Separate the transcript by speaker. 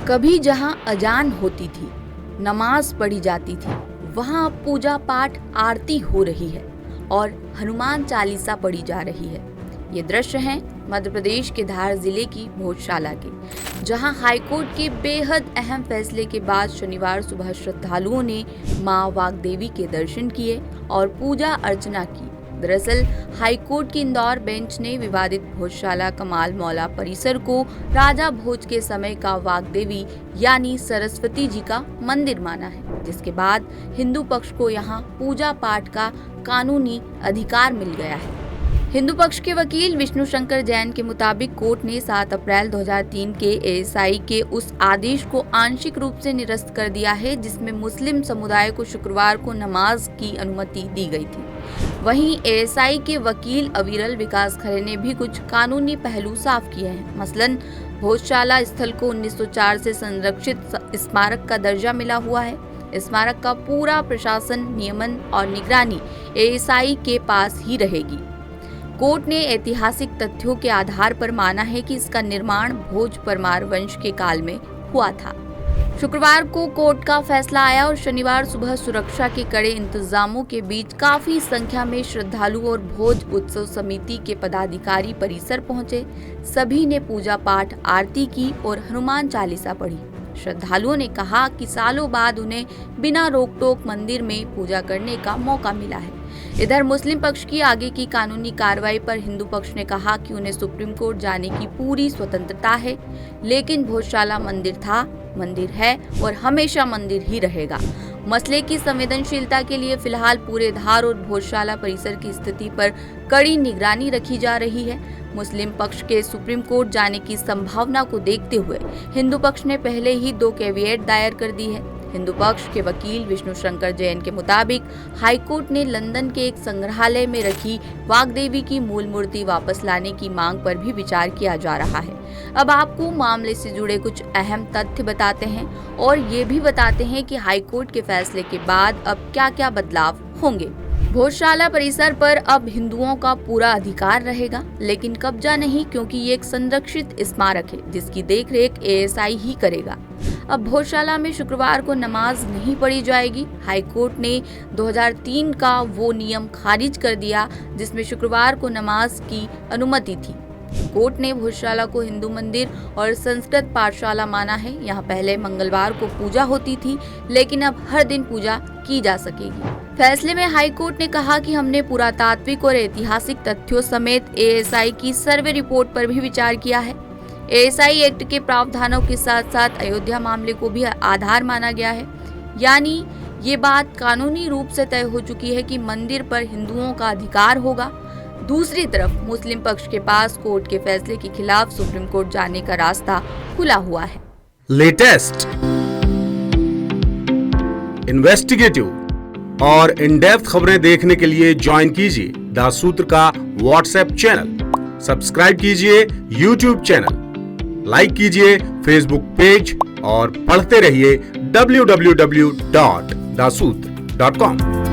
Speaker 1: कभी जहां अजान होती थी, नमाज पढ़ी जाती थी, वहां अब पूजा पाठ आरती हो रही है और हनुमान चालीसा पढ़ी जा रही है। ये दृश्य हैं मध्य प्रदेश के धार जिले की भोजशाला के, जहां हाईकोर्ट के बेहद अहम फैसले के बाद शनिवार सुबह श्रद्धालुओं ने मां वाग्देवी के दर्शन किए और पूजा अर्चना की। दरअसल हाईकोर्ट की इंदौर बेंच ने विवादित भोजशाला कमाल मौला परिसर को राजा भोज के समय का वाग्देवी यानी सरस्वती जी का मंदिर माना है, जिसके बाद हिंदू पक्ष को यहां पूजा पाठ का कानूनी अधिकार मिल गया है। हिंदू पक्ष के वकील विष्णु शंकर जैन के मुताबिक कोर्ट ने 7 अप्रैल 2003 के एएसआई के उस आदेश को आंशिक रूप से निरस्त कर दिया है, जिसमें मुस्लिम समुदाय को शुक्रवार को नमाज की अनुमति दी गई थी। वहीं एएसआई के वकील अविरल विकास खरे ने भी कुछ कानूनी पहलू साफ किए हैं। मसलन भोजशाला स्थल को 1904 से संरक्षित स्मारक का दर्जा मिला हुआ है। स्मारक का पूरा प्रशासन, नियमन और निगरानी एएसआई के पास ही रहेगी। कोर्ट ने ऐतिहासिक तथ्यों के आधार पर माना है कि इसका निर्माण भोज परमार वंश के काल में हुआ था। शुक्रवार को कोर्ट का फैसला आया और शनिवार सुबह सुरक्षा के कड़े इंतजामों के बीच काफी संख्या में श्रद्धालु और भोज उत्सव समिति के पदाधिकारी परिसर पहुंचे। सभी ने पूजा पाठ, आरती की और हनुमान चालीसा पढ़ी। श्रद्धालुओं ने कहा कि सालों बाद उन्हें बिना रोक टोक मंदिर में पूजा करने का मौका मिला है। इधर मुस्लिम पक्ष की आगे की कानूनी कार्रवाई पर हिंदू पक्ष ने कहा कि उन्हें सुप्रीम कोर्ट जाने की पूरी स्वतंत्रता है, लेकिन भोजशाला मंदिर था, मंदिर है और हमेशा मंदिर ही रहेगा। मसले की संवेदनशीलता के लिए फिलहाल पूरे धार और भोजशाला परिसर की स्थिति पर कड़ी निगरानी रखी जा रही है। मुस्लिम पक्ष के सुप्रीम कोर्ट जाने की संभावना को देखते हुए हिंदू पक्ष ने पहले ही 2 कैविएट दायर कर दी है। हिंदू पक्ष के वकील विष्णु शंकर जैन के मुताबिक हाईकोर्ट ने लंदन के एक संग्रहालय में रखी वाग्देवी की मूल मूर्ति वापस लाने की मांग पर भी विचार किया जा रहा है। अब आपको मामले से जुड़े कुछ अहम तथ्य बताते हैं और ये भी बताते हैं कि हाईकोर्ट के फैसले के बाद अब क्या-क्या बदलाव होंगे। भोजशाला परिसर पर अब हिंदुओं का पूरा अधिकार रहेगा, लेकिन कब्जा नहीं, क्योंकि ये एक संरक्षित स्मारक है जिसकी देखरेख एएसआई ही करेगा। अब भोजशाला में शुक्रवार को नमाज नहीं पढ़ी जाएगी। हाईकोर्ट ने 2003 का वो नियम खारिज कर दिया जिसमें शुक्रवार को नमाज की अनुमति थी। कोर्ट ने भोजशाला को हिंदू मंदिर और संस्कृत पाठशाला माना है। यहाँ पहले मंगलवार को पूजा होती थी, लेकिन अब हर दिन पूजा की जा सकेगी। फैसले में हाईकोर्ट ने कहा कि हमने पुरातात्विक और ऐतिहासिक तथ्यों समेत एएसआई की सर्वे रिपोर्ट पर भी विचार किया है। एएसआई एक्ट के प्रावधानों के साथ साथ अयोध्या मामले को भी आधार माना गया है, यानी ये बात कानूनी रूप से तय हो चुकी है कि मंदिर पर हिंदुओं का अधिकार होगा। दूसरी तरफ मुस्लिम पक्ष के पास कोर्ट के फैसले के खिलाफ सुप्रीम कोर्ट जाने का रास्ता खुला हुआ है।
Speaker 2: लेटेस्ट, इन्वेस्टिगेटिव और इन डेप्थ खबरें देखने के लिए ज्वाइन कीजिए द सूत्र का व्हाट्सएप चैनल, सब्सक्राइब कीजिए यूट्यूब चैनल, लाइक कीजिए फेसबुक पेज और पढ़ते रहिए www.daसूत्र.com।